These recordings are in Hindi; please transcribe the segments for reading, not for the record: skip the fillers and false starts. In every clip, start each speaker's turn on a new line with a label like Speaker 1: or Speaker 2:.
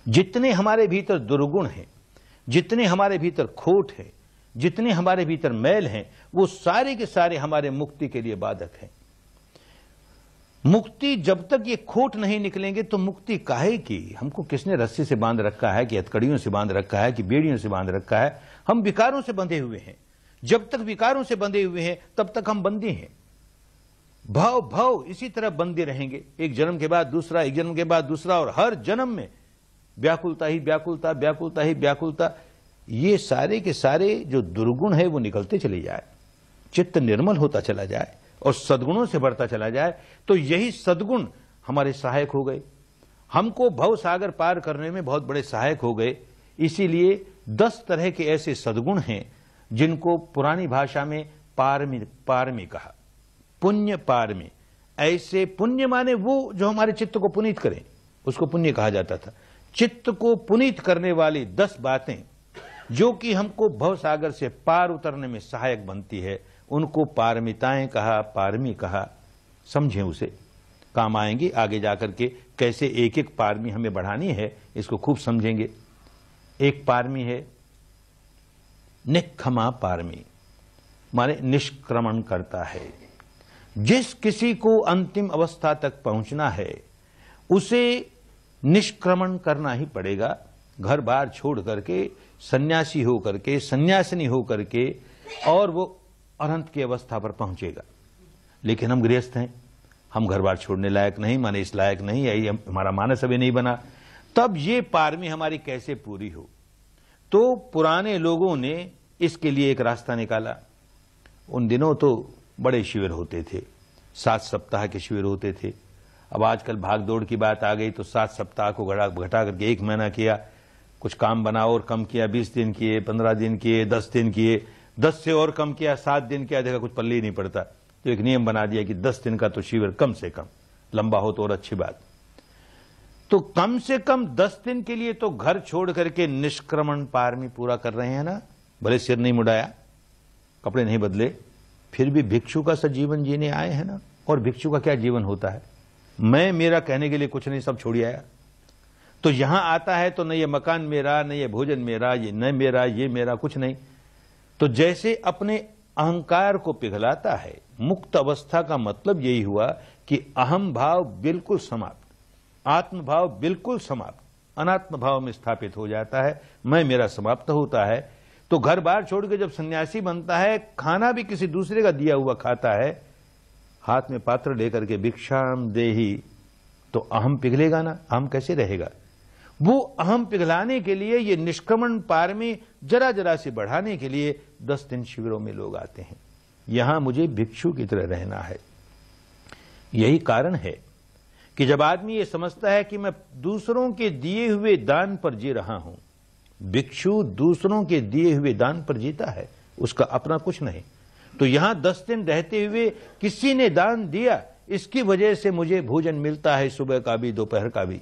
Speaker 1: जितने हमारे भीतर दुर्गुण हैं, जितने हमारे भीतर खोट है, जितने हमारे भीतर मैल हैं, वो सारे के सारे हमारे मुक्ति के लिए बाधक हैं। मुक्ति जब तक ये खोट नहीं निकलेंगे तो मुक्ति काहे की? हमको किसने रस्सी से बांध रखा है, कि हथकड़ियों से बांध रखा है, कि बेड़ियों से बांध रखा है? हम विकारों से बंधे हुए हैं। जब तक विकारों से बंधे हुए हैं तब तक हम बंदी हैं। भाव भाव इसी तरह बंधे रहेंगे, एक जन्म के बाद दूसरा, एक जन्म के बाद दूसरा, और हर जन्म में व्याकुलता ही व्याकुलता, व्याकुलता ही व्याकुलता। ये सारे के सारे जो दुर्गुण है वो निकलते चले जाए, चित्त निर्मल होता चला जाए और सद्गुणों से बढ़ता चला जाए, तो यही सद्गुण हमारे सहायक हो गए, हमको भव सागर पार करने में बहुत बड़े सहायक हो गए। इसीलिए 10 तरह के ऐसे सद्गुण हैं जिनको पुरानी भाषा में पारमी कहा, पुण्य पारमी। ऐसे पुण्य माने वो जो हमारे चित्त को पुनीत करें, उसको पुण्य कहा जाता था। चित्त को पुनीत करने वाली 10 बातें जो कि हमको भव सागर से पार उतरने में सहायक बनती है, उनको पारमिताएं कहा, पारमी कहा। समझें, उसे काम आएंगी आगे जाकर के। कैसे एक एक पारमी हमें बढ़ानी है, इसको खूब समझेंगे। एक पारमी है निष्क्रमा पारमी, माने निष्क्रमण करता है। जिस किसी को अंतिम अवस्था तक पहुंचना है उसे निष्क्रमण करना ही पड़ेगा। घर बार छोड़ करके, सन्यासी हो करके, सन्यासिनी हो करके, और वो अनंत की अवस्था पर पहुंचेगा। लेकिन हम गृहस्थ हैं, हम घर बार छोड़ने लायक नहीं, माने इस लायक नहीं, यही हमारा मानस अभी नहीं बना। तब ये पारमी हमारी कैसे पूरी हो? तो पुराने लोगों ने इसके लिए एक रास्ता निकाला। उन दिनों तो बड़े शिविर होते थे, 7 सप्ताह के शिविर होते थे। अब आजकल भाग दौड़ की बात आ गई तो 7 सप्ताह को घटा करके 1 महीना किया। कुछ काम बना और कम किया, 20 दिन किए, 15 दिन किए, 10 दिन किए, 10 से और कम किया, 7 दिन किया, देखा कुछ पल्ले ही नहीं पड़ता। तो एक नियम बना दिया कि 10 दिन का तो शिविर कम से कम, लंबा हो तो और अच्छी बात। तो कम से कम 10 दिन के लिए तो घर छोड़ करके निष्क्रमण पारमी पूरा कर रहे हैं ना। भले सिर नहीं मुड़ाया, कपड़े नहीं बदले, फिर भी भिक्षु का सा जीवन जीने आए हैं ना। और भिक्षु का क्या जीवन होता है? मैं मेरा कहने के लिए कुछ नहीं, सब छोड़ आया। तो यहां आता है तो न ये मकान मेरा, न ये भोजन मेरा, ये न मेरा, ये मेरा, कुछ नहीं। तो जैसे अपने अहंकार को पिघलाता है। मुक्त अवस्था का मतलब यही हुआ कि अहम भाव बिल्कुल समाप्त, आत्म भाव बिल्कुल समाप्त, अनात्म भाव में स्थापित हो जाता है। मैं मेरा समाप्त होता है। तो घर बार छोड़ के जब सन्यासी बनता है, खाना भी किसी दूसरे का दिया हुआ खाता है, हाथ में पात्र लेकर के भिक्षाम देहि, तो अहम पिघलेगा ना। अहम कैसे रहेगा? वो अहम पिघलाने के लिए, ये निष्क्रमण पार में जरा जरा से बढ़ाने के लिए 10 दिन शिविरों में लोग आते हैं। यहां मुझे भिक्षु की तरह रहना है। यही कारण है कि जब आदमी ये समझता है कि मैं दूसरों के दिए हुए दान पर जी रहा हूं, भिक्षु दूसरों के दिए हुए दान पर जीता है, उसका अपना कुछ नहीं। तो यहां 10 दिन रहते हुए किसी ने दान दिया, इसकी वजह से मुझे भोजन मिलता है, सुबह का भी, दोपहर का भी।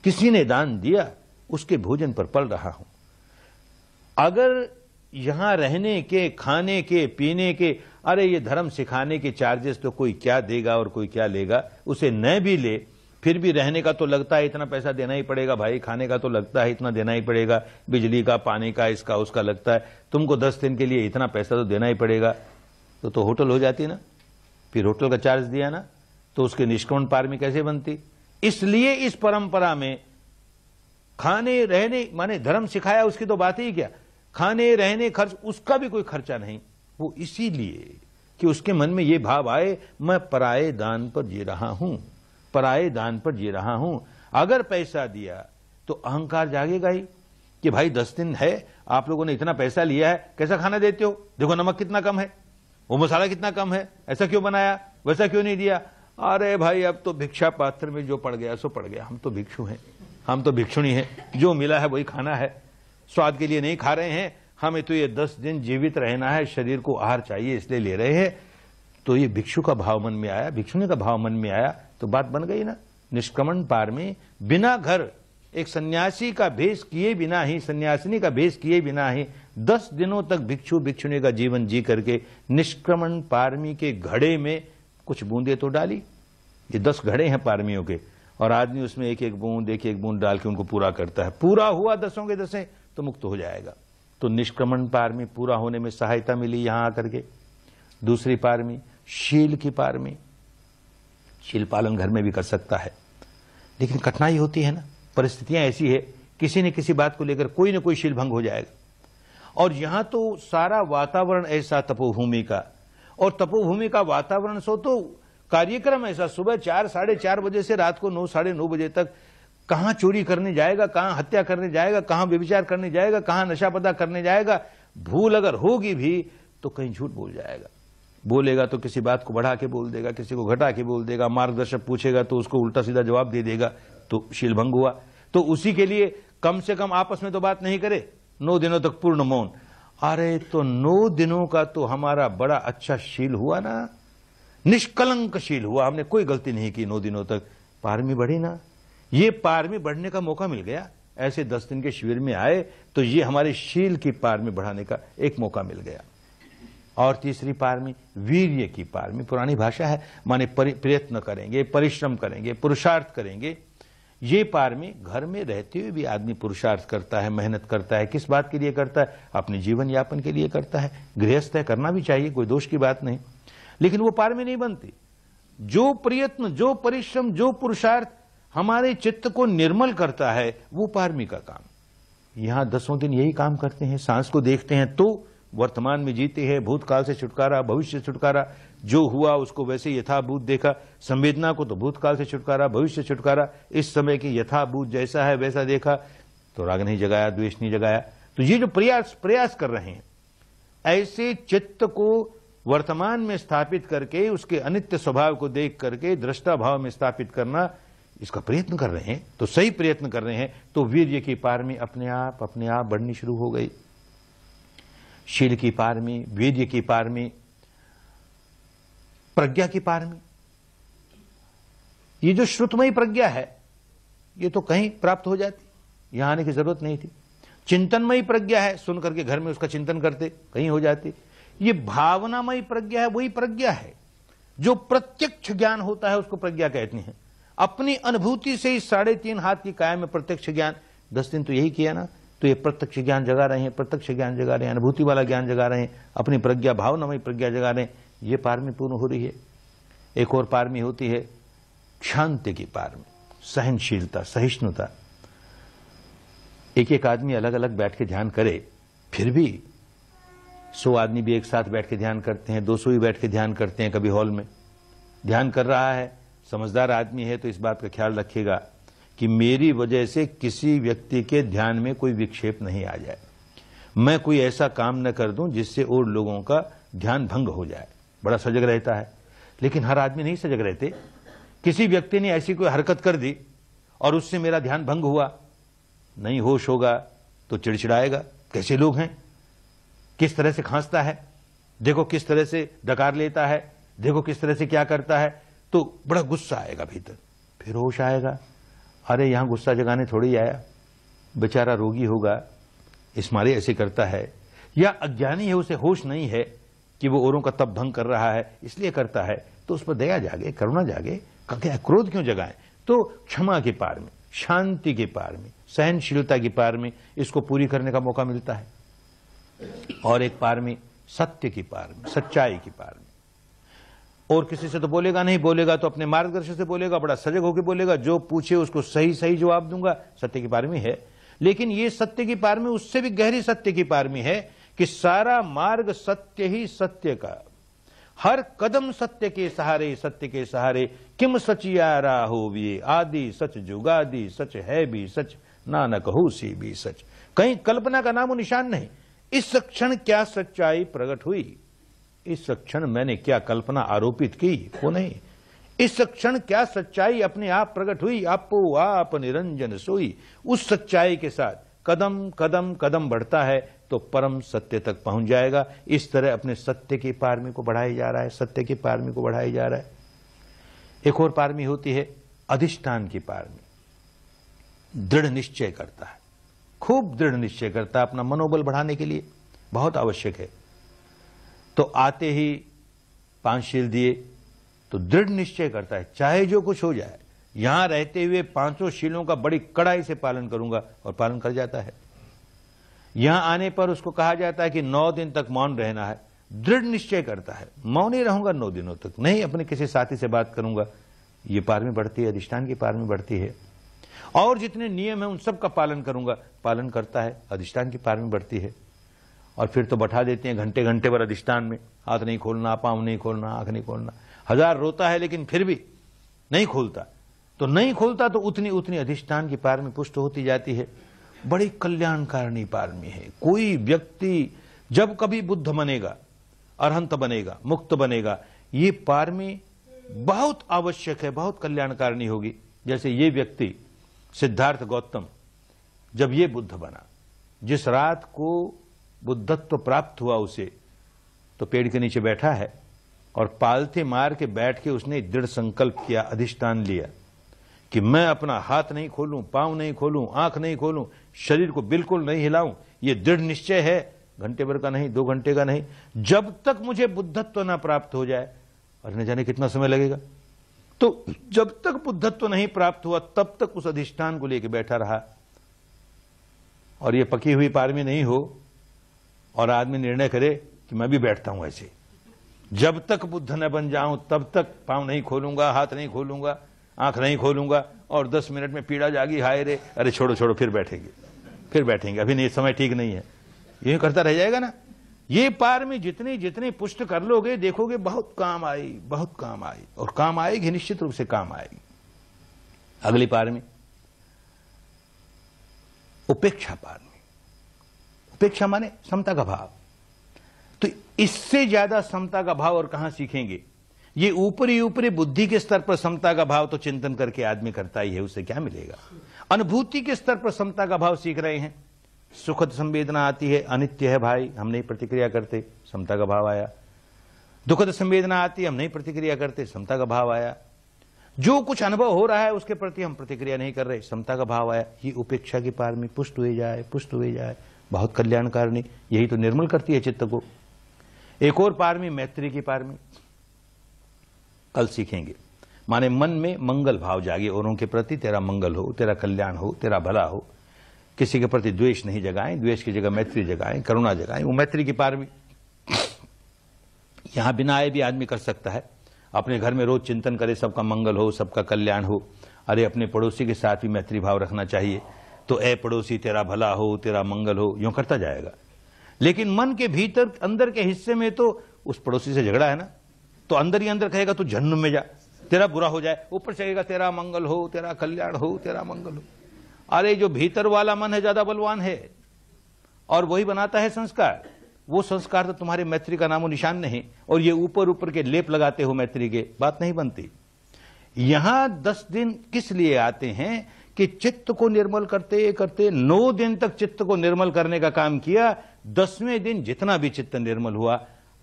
Speaker 1: किसी ने दान दिया, उसके भोजन पर पल रहा हूं। अगर यहां रहने के, खाने के, पीने के, अरे ये धर्म सिखाने के चार्जेस तो कोई क्या देगा और कोई क्या लेगा, उसे न भी ले, फिर भी रहने का तो लगता है इतना पैसा देना ही पड़ेगा भाई, खाने का तो लगता है इतना देना ही पड़ेगा, बिजली का, पानी का, इसका उसका लगता है, तुमको 10 दिन के लिए इतना पैसा तो देना ही पड़ेगा। तो होटल हो जाती ना, फिर होटल का चार्ज दिया ना, तो उसके निष्क्रमण पारमी कैसे बनती? इसलिए इस परंपरा में खाने रहने, माने धर्म सिखाया उसकी तो बात ही क्या, खाने रहने खर्च, उसका भी कोई खर्चा नहीं। वो इसीलिए कि उसके मन में ये भाव आए, मैं पराये दान पर जी रहा हूं, पराये दान पर जी रहा हूं। अगर पैसा दिया तो अहंकार जागेगा ही कि भाई 10 दिन है, आप लोगों ने इतना पैसा लिया है, कैसा खाना देते हो, देखो नमक कितना कम है, वो मसाला कितना कम है, ऐसा क्यों बनाया, वैसा क्यों नहीं दिया। अरे भाई अब तो भिक्षा पात्र में जो पड़ गया सो पड़ गया, हम तो भिक्षु हैं, हम तो भिक्षुणी हैं, जो मिला है वही खाना है, स्वाद के लिए नहीं खा रहे हैं, हमें तो ये 10 दिन जीवित रहना है, शरीर को आहार चाहिए इसलिए ले रहे हैं। तो ये भिक्षु का भाव मन में आया, भिक्षुणी का भाव मन में आया, तो बात बन गई ना। निष्क्रमण पार में बिना घर, एक सन्यासी का भेष किए बिना ही, सन्यासिनी का भेष किए बिना ही 10 दिनों तक भिक्षु भिक्षुणी का जीवन जी करके निष्क्रमण पारमी के घड़े में कुछ बूंदे तो डाली। ये 10 घड़े हैं पारमियों के, और आदमी उसमें एक एक बूंद डाल के उनको पूरा करता है। पूरा हुआ 10 के 10 तो मुक्त हो जाएगा। तो निष्क्रमण पारमी पूरा होने में सहायता मिली यहां आकर के। दूसरी पारमी शील की पारमी। शील पालन घर में भी कर सकता है, लेकिन कठिनाई होती है ना, परिस्थितियां ऐसी है, किसी न किसी बात को लेकर कोई न कोई शील भंग हो जाएगा। और यहां तो सारा वातावरण ऐसा तपोभूमि का, और तपोभूमि का वातावरण सो तो कार्यक्रम ऐसा, सुबह 4 साढ़े 4 बजे से रात को 9 साढ़े 9 बजे तक कहां चोरी करने जाएगा, कहां हत्या करने जाएगा, कहां व्यभिचार करने जाएगा, कहां नशा पता करने जाएगा। भूल अगर होगी भी तो कहीं झूठ बोल जाएगा। बोलेगा तो किसी बात को बढ़ा के बोल देगा, किसी को घटा के बोल देगा, मार्गदर्शक पूछेगा तो उसको उल्टा सीधा जवाब दे देगा, तो शील भंग हुआ। तो उसी के लिए कम से कम आपस में तो बात नहीं करे, 9 दिनों तक पूर्ण मौन। अरे तो 9 दिनों का तो हमारा बड़ा अच्छा शील हुआ ना, निष्कलंक शील हुआ, हमने कोई गलती नहीं की 9 दिनों तक। पारमी बढ़ी ना, ये पारमी बढ़ने का मौका मिल गया। ऐसे 10 दिन के शिविर में आए तो ये हमारे शील की पारमी बढ़ाने का एक मौका मिल गया। और तीसरी पारमी वीर्य की पारमी, पुरानी भाषा है, माने प्रयत्न करेंगे, परिश्रम करेंगे, पुरुषार्थ करेंगे। ये पारमी घर में रहते हुए भी आदमी पुरुषार्थ करता है, मेहनत करता है। किस बात के लिए करता है? अपने जीवन यापन के लिए करता है। गृहस्थ है, करना भी चाहिए, कोई दोष की बात नहीं, लेकिन वो पारमी नहीं बनती। जो प्रयत्न, जो परिश्रम, जो पुरुषार्थ हमारे चित्त को निर्मल करता है, वो पारमी का काम। यहां 10 दिन यही काम करते हैं। सांस को देखते हैं तो वर्तमान में जीते हैं, भूतकाल से छुटकारा, भविष्य से छुटकारा, जो हुआ उसको वैसे यथाभूत देखा। संवेदना को तो भूतकाल से छुटकारा, भविष्य से छुटकारा, इस समय की यथाभूत जैसा है वैसा देखा, तो राग नहीं जगाया, द्वेष नहीं जगाया। तो ये जो प्रयास कर रहे हैं, ऐसे चित्त को वर्तमान में स्थापित करके उसके अनित्य स्वभाव को देख करके दृष्टा भाव में स्थापित करना, इसका प्रयत्न कर रहे हैं, तो सही प्रयत्न कर रहे हैं, तो वीर्य की पारमी अपने आप बढ़नी शुरू हो गई। शील की पारमी, वीर्य की पारमी, प्रज्ञा की पारमी। ये जो श्रुतमयी प्रज्ञा है, ये तो कहीं प्राप्त हो जाती, यहां आने की जरूरत नहीं थी। चिंतनमयी प्रज्ञा है, सुन करके घर में उसका चिंतन करते, कहीं हो जाती। ये भावनामयी प्रज्ञा है, वही प्रज्ञा है जो प्रत्यक्ष ज्ञान होता है, उसको प्रज्ञा कहते हैं। अपनी अनुभूति से इस 3.5 हाथ की काया में प्रत्यक्ष ज्ञान, 10 दिन तो यही किया ना, तो ये प्रत्यक्ष ज्ञान जगा रहे हैं, प्रत्यक्ष ज्ञान जगा रहे हैं, अनुभूति वाला ज्ञान जगा रहे हैं, अपनी प्रज्ञा, भावनामयी प्रज्ञा जगा रहे हैं। ये पारमी पूर्ण हो रही है। एक और पारमी होती है शांति की पारमी, सहनशीलता, सहिष्णुता। एक एक आदमी अलग अलग बैठ के ध्यान करे, फिर भी 100 आदमी भी एक साथ बैठ के ध्यान करते हैं, 200 ही बैठ के ध्यान करते हैं। कभी हॉल में ध्यान कर रहा है, समझदार आदमी है तो इस बात का ख्याल रखेगा कि मेरी वजह से किसी व्यक्ति के ध्यान में कोई विक्षेप नहीं आ जाए, मैं कोई ऐसा काम न कर दूं जिससे और लोगों का ध्यान भंग हो जाए। बड़ा सजग रहता है, लेकिन हर आदमी नहीं सजग रहते। किसी व्यक्ति ने ऐसी कोई हरकत कर दी और उससे मेरा ध्यान भंग हुआ, नहीं होश होगा तो चिड़चिड़ाएगा, कैसे लोग हैं, किस तरह से खांसता है, देखो किस तरह से डकार लेता है, देखो किस तरह से क्या करता है, तो बड़ा गुस्सा आएगा भीतर। फिर होश आएगा, अरे यहां गुस्सा जगाने थोड़ी आया, बेचारा रोगी होगा, इस मारे ऐसे करता है, या अज्ञानी है, उसे होश नहीं है कि वो औरों का तप भंग कर रहा है इसलिए करता है, तो उस पर दया जागे, करुणा जागे, क्रोध क्यों जगाए। तो क्षमा की पार में, शांति की पार में, सहनशीलता की पार में इसको पूरी करने का मौका मिलता है। और एक पार में सत्य की पार में, सच्चाई की पार में। और किसी से तो बोलेगा नहीं, बोलेगा तो अपने मार्गदर्शन से बोलेगा, बड़ा सजग होकर बोलेगा, जो पूछे उसको सही सही जवाब दूंगा, सत्य की पार में है। लेकिन ये सत्य की पार में उससे भी गहरी सत्य की पार में है कि सारा मार्ग सत्य ही सत्य का, हर कदम सत्य के सहारे, सत्य के सहारे। किम सचिया राहो भी आदि सच, जुगादि सच है भी सच, नानक होसी भी सच। कहीं कल्पना का नामो निशान नहीं। इस क्षण क्या सच्चाई प्रकट हुई, इस क्षण मैंने क्या कल्पना आरोपित की, वो नहीं। इस क्षण क्या सच्चाई अपने आप प्रकट हुई, आपो आप निरंजन सोई। उस सच्चाई के साथ कदम कदम कदम बढ़ता है तो परम सत्य तक पहुंच जाएगा। इस तरह अपने सत्य की पारमी को बढ़ाया जा रहा है, सत्य की पारमी को बढ़ाया जा रहा है। एक और पारमी होती है अधिष्ठान की पारमी। दृढ़ निश्चय करता है, खूब दृढ़ निश्चय करता है, अपना मनोबल बढ़ाने के लिए बहुत आवश्यक है। तो आते ही 5 शील दिए तो दृढ़ निश्चय करता है, चाहे जो कुछ हो जाए, यहां रहते हुए 500 शीलों का बड़ी कड़ाई से पालन करूंगा, और पालन कर जाता है। यहां आने पर उसको कहा जाता है कि 9 दिन तक मौन रहना है, दृढ़ निश्चय करता है, मौन ही रहूंगा 9 दिनों तक, नहीं अपने किसी साथी से बात करूंगा। ये पारमी बढ़ती है, अधिष्ठान की पारमी बढ़ती है। और जितने नियम है उन सब का पालन करूंगा, पालन करता है, अधिष्ठान की पारमी बढ़ती है। और फिर तो बैठा देते हैं घंटे घंटे पर अधिष्ठान में, हाथ नहीं खोलना, पांव नहीं खोलना, आंख नहीं खोलना। 1000 रोता है लेकिन फिर भी नहीं खोलता, तो नहीं खोलता तो उतनी उतनी अधिष्ठान की पारमी पुष्ट होती जाती है। बड़ी कल्याणकारिणी पारमी है। कोई व्यक्ति जब कभी बुद्ध बनेगा, अरहंत बनेगा, मुक्त बनेगा, ये पारमी बहुत आवश्यक है, बहुत कल्याणकारिणी होगी। जैसे ये व्यक्ति सिद्धार्थ गौतम, जब ये बुद्ध बना, जिस रात को बुद्धत्व प्राप्त हुआ उसे, तो पेड़ के नीचे बैठा है और पालथे मार के बैठ के उसने दृढ़ संकल्प किया, अधिष्ठान लिया कि मैं अपना हाथ नहीं खोलूं, पांव नहीं खोलूं, आंख नहीं खोलूं, शरीर को बिल्कुल नहीं हिलाऊं। ये दृढ़ निश्चय है, घंटे भर का नहीं, 2 घंटे का नहीं, जब तक मुझे बुद्धत्व न प्राप्त हो जाए। और न जाने कितना समय लगेगा। तो जब तक बुद्धत्व नहीं प्राप्त हुआ तब तक उस अधिष्ठान को लेकर बैठा रहा। और ये पकी हुई पारमी नहीं हो और आदमी निर्णय करे कि मैं भी बैठता हूं ऐसे, जब तक बुद्ध न बन जाऊं तब तक पांव नहीं खोलूंगा, हाथ नहीं खोलूंगा, आंख नहीं खोलूंगा, और 10 मिनट में पीड़ा जागी, हाय रे, अरे छोड़ो छोड़ो, फिर बैठेंगे, अभी नहीं, समय ठीक नहीं है, ये करता रह जाएगा ना। ये पारमी जितनी जितनी पुष्ट कर लोगे, देखोगे बहुत काम आई, बहुत काम आई, और काम आएगी, निश्चित रूप से काम आएगी। अगली पारमी उपेक्षा पारमी। उपेक्षा माने समता का भाव। तो इससे ज्यादा समता का भाव और कहां सीखेंगे। ये ऊपरी ऊपरी बुद्धि के स्तर पर समता का भाव तो चिंतन करके आदमी करता ही है, उससे क्या मिलेगा। अनुभूति के स्तर पर समता का भाव सीख रहे हैं। सुखद संवेदना आती है, अनित्य है भाई, हम नहीं प्रतिक्रिया करते, समता का भाव आया। दुखद संवेदना आती है, हम नहीं प्रतिक्रिया करते, समता का भाव आया। जो कुछ अनुभव हो रहा है उसके प्रति हम प्रतिक्रिया नहीं कर रहे, समता का भाव आया। ये उपेक्षा की पारमी पुष्ट हुए जाए, पुष्ट हुए जाए, बहुत कल्याणकारिणी। यही तो निर्मल करती है चित्त को। एक और पारमी मैत्री की पारमी, कल सीखेंगे। माने मन में मंगल भाव जागे, औरों के प्रति तेरा मंगल हो, तेरा कल्याण हो, तेरा भला हो। किसी के प्रति द्वेष नहीं जगाएं, द्वेष की जगह मैत्री जगाएं, करुणा जगाएं, वो मैत्री की पारमी। यहां बिना आए भी आदमी कर सकता है। अपने घर में रोज चिंतन करे, सबका मंगल हो, सबका कल्याण हो। अरे अपने पड़ोसी के साथ भी मैत्री भाव रखना चाहिए। तो ए पड़ोसी तेरा भला हो, तेरा मंगल हो, यूं करता जाएगा। लेकिन मन के भीतर अंदर के हिस्से में तो उस पड़ोसी से झगड़ा है ना, तो अंदर ही अंदर कहेगा तू जहन्नुम में जा, तेरा बुरा हो जाए। ऊपर चलेगा तेरा मंगल हो, तेरा कल्याण हो, तेरा मंगल हो। अरे जो भीतर वाला मन है ज्यादा बलवान है, और वही बनाता है संस्कार। वो संस्कार तो तुम्हारे मैत्री का नामो निशान नहीं, और ये ऊपर ऊपर के लेप लगाते हो मैत्री के, बात नहीं बनती। यहां 10 दिन किस लिए आते हैं कि चित्त को निर्मल करते करते 9 दिन तक चित्त को निर्मल करने का काम किया। 10वें दिन जितना भी चित्त निर्मल हुआ,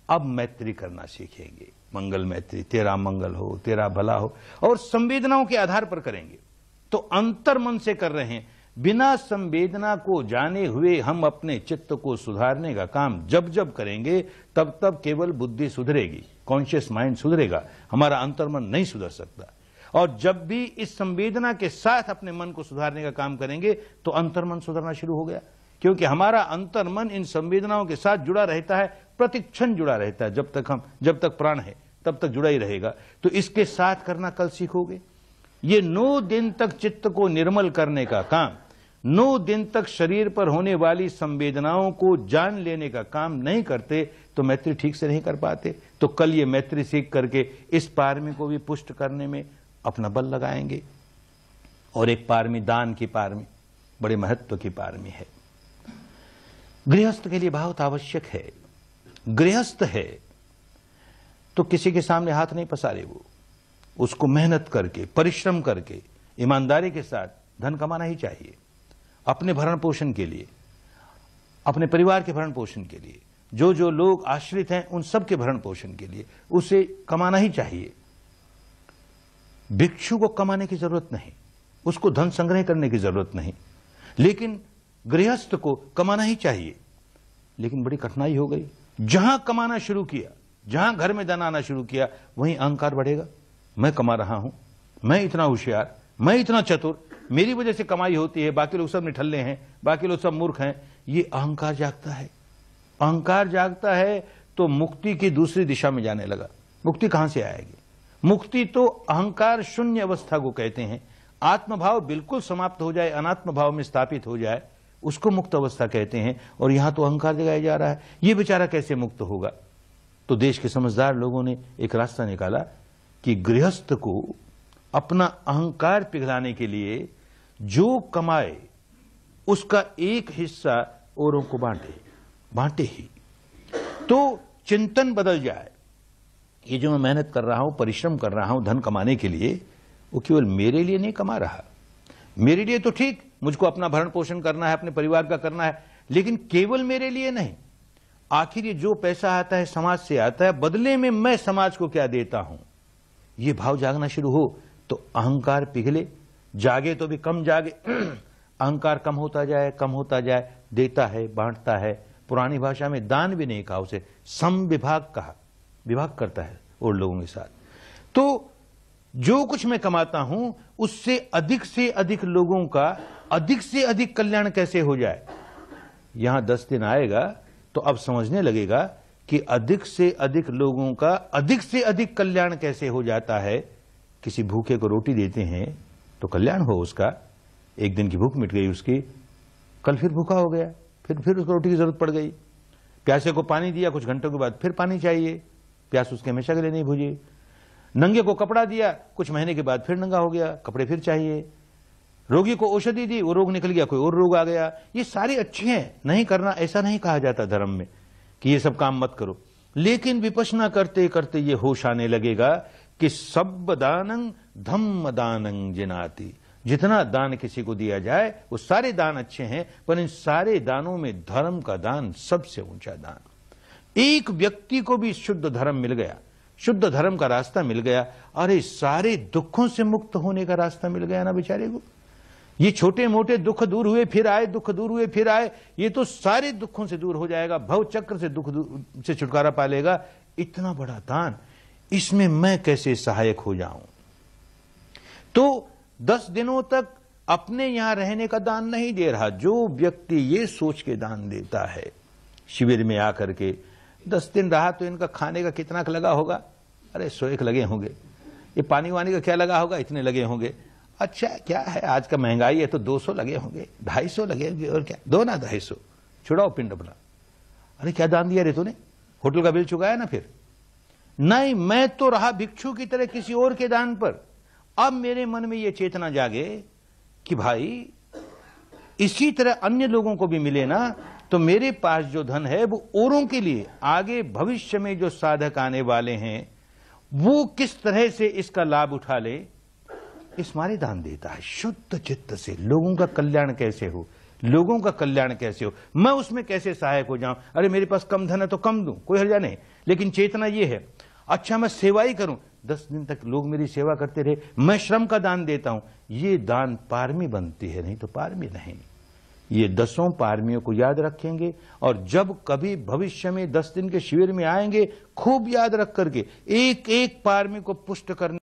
Speaker 1: अब मैत्री करना सीखेंगे। मंगल मैत्री, तेरा मंगल हो, तेरा भला हो, और संवेदनाओं के आधार पर करेंगे। तो अंतर मन से कर रहे हैं। बिना संवेदना को जाने हुए हम अपने चित्त को सुधारने का काम जब जब करेंगे, तब तब केवल बुद्धि सुधरेगी, कॉन्शियस माइंड सुधरेगा, हमारा अंतर्मन नहीं सुधर सकता। और जब भी इस संवेदना के साथ अपने मन को सुधारने का काम करेंगे तो अंतर्मन सुधरना शुरू हो गया। क्योंकि हमारा अंतर्मन इन संवेदनाओं के साथ जुड़ा रहता है, प्रतिक्षण जुड़ा रहता है। जब तक प्राण है तब तक जुड़ा ही रहेगा। तो इसके साथ करना कल सीखोगे। ये 9 दिन तक चित्त को निर्मल करने का काम, 9 दिन तक शरीर पर होने वाली संवेदनाओं को जान लेने का काम नहीं करते तो मैत्री ठीक से नहीं कर पाते। तो कल ये मैत्री सीख करके इस पारमी को भी पुष्ट करने में अपना बल लगाएंगे। और एक पारमी दान की पारमी, बड़े महत्व की पारमी है। गृहस्थ के लिए बहुत आवश्यक है। गृहस्थ है तो किसी के सामने हाथ नहीं पसारे, वो उसको मेहनत करके, परिश्रम करके, ईमानदारी के साथ धन कमाना ही चाहिए। अपने भरण पोषण के लिए, अपने परिवार के भरण पोषण के लिए, जो जो लोग आश्रित हैं उन सब के भरण पोषण के लिए उसे कमाना ही चाहिए। भिक्षु को कमाने की जरूरत नहीं, उसको धन संग्रह करने की जरूरत नहीं, लेकिन गृहस्थ को कमाना ही चाहिए। लेकिन बड़ी कठिनाई हो गई। जहां कमाना शुरू किया, जहां घर में धन आना शुरू किया, वहीं अहंकार बढ़ेगा। मैं कमा रहा हूं, मैं इतना होशियार, मैं इतना चतुर, मेरी वजह से कमाई होती है, बाकी लोग सब निठल्ले हैं, बाकी लोग सब मूर्ख हैं, ये अहंकार जागता है। अहंकार जागता है तो मुक्ति की दूसरी दिशा में जाने लगा। मुक्ति कहां से आएगी? मुक्ति तो अहंकार शून्य अवस्था को कहते हैं। आत्मभाव बिल्कुल समाप्त हो जाए, अनात्म भाव में स्थापित हो जाए, उसको मुक्त अवस्था कहते हैं। और यहां तो अहंकार जगाया जा रहा है। ये बेचारा कैसे मुक्त होगा? तो देश के समझदार लोगों ने एक रास्ता निकाला कि गृहस्थ को अपना अहंकार पिघलाने के लिए जो कमाए उसका एक हिस्सा औरों को बांटे ही, तो चिंतन बदल जाए। ये जो मैं मेहनत कर रहा हूं, परिश्रम कर रहा हूं धन कमाने के लिए, वो केवल मेरे लिए नहीं कमा रहा। मेरे लिए तो ठीक, मुझको अपना भरण पोषण करना है, अपने परिवार का करना है, लेकिन केवल मेरे लिए नहीं। आखिर ये जो पैसा आता है समाज से आता है, बदले में मैं समाज को क्या देता हूं, ये भाव जागना शुरू हो तो अहंकार पिघले। जागे तो भी कम जागे, अहंकार कम होता जाए, देता है, बांटता है। पुरानी भाषा में दान भी नहीं कहा, उसे समविभाग कहा, विभाग करता है और लोगों के साथ। तो जो कुछ मैं कमाता हूं उससे से अधिक लोगों का अधिक से अधिक कल्याण कैसे हो जाए। यहां 10 दिन आएगा तो अब समझने लगेगा कि अधिक से अधिक लोगों का अधिक से अधिक कल्याण कैसे हो जाता है। किसी भूखे को रोटी देते हैं तो कल्याण हो उसका, एक दिन की भूख मिट गई उसकी, कल फिर भूखा हो गया, फिर उसको रोटी की जरूरत पड़ गई। प्यासे को पानी दिया, कुछ घंटों के बाद फिर पानी चाहिए, प्यास उसके हमेशा के लिए नहीं बुझी। नंगे को कपड़ा दिया, कुछ महीने के बाद फिर नंगा हो गया, कपड़े फिर चाहिए। रोगी को औषधि दी, वो रोग निकल गया, कोई और रोग आ गया। ये सारे अच्छे हैं, नहीं करना ऐसा नहीं कहा जाता धर्म में कि ये सब काम मत करो। लेकिन विपश्यना करते करते ये होश आने लगेगा कि सब दानं धम्म दानं जिनाति। जितना दान किसी को दिया जाए वो सारे दान अच्छे हैं, पर इन सारे दानों में धर्म का दान सबसे ऊंचा दान। एक व्यक्ति को भी शुद्ध धर्म मिल गया, शुद्ध धर्म का रास्ता मिल गया, अरे सारे दुखों से मुक्त होने का रास्ता मिल गया ना बेचारे को। ये छोटे मोटे दुख दूर हुए फिर आए, दुख दूर हुए फिर आए, ये तो सारे दुखों से दूर हो जाएगा, भव चक्र से दुख से छुटकारा पा लेगा। इतना बड़ा दान, इसमें मैं कैसे सहायक हो जाऊं? तो 10 दिनों तक अपने यहां रहने का दान नहीं दे रहा। जो व्यक्ति ये सोच के दान देता है, शिविर में आकर के 10 दिन रहा तो इनका खाने का कितना लगा होगा? अरे 100 लगे होंगे। ये पानी वानी का क्या लगा होगा? इतने लगे होंगे। अच्छा क्या है, आज का महंगाई है तो 200 लगे होंगे, 250 लगे होंगे, और क्या, दो ना 250, छुड़ाओ पिंड अपना। अरे क्या दान दिया रे तूने? होटल का बिल चुकाया ना? फिर नहीं, मैं तो रहा भिक्षु की तरह किसी और के दान पर। अब मेरे मन में यह चेतना जागे कि भाई इसी तरह अन्य लोगों को भी मिले ना, तो मेरे पास जो धन है वो औरों के लिए, आगे भविष्य में जो साधक आने वाले हैं वो किस तरह से इसका लाभ उठा ले, इस मारे दान देता है। शुद्ध चित्त से लोगों का कल्याण कैसे हो, लोगों का कल्याण कैसे हो, मैं उसमें कैसे सहायक हो जाऊं। अरे मेरे पास कम धन है तो कम दूं, कोई हर्जा नहीं, लेकिन चेतना ये है, अच्छा मैं सेवा ही करूं, 10 दिन तक लोग मेरी सेवा करते रहे, मैं श्रम का दान देता हूं। ये दान पारमी बनती है, नहीं तो पारमी नहीं। ये 10 पारमियों को याद रखेंगे और जब कभी भविष्य में 10 दिन के शिविर में आएंगे, खूब याद रख करके एक एक पारमी को पुष्ट करने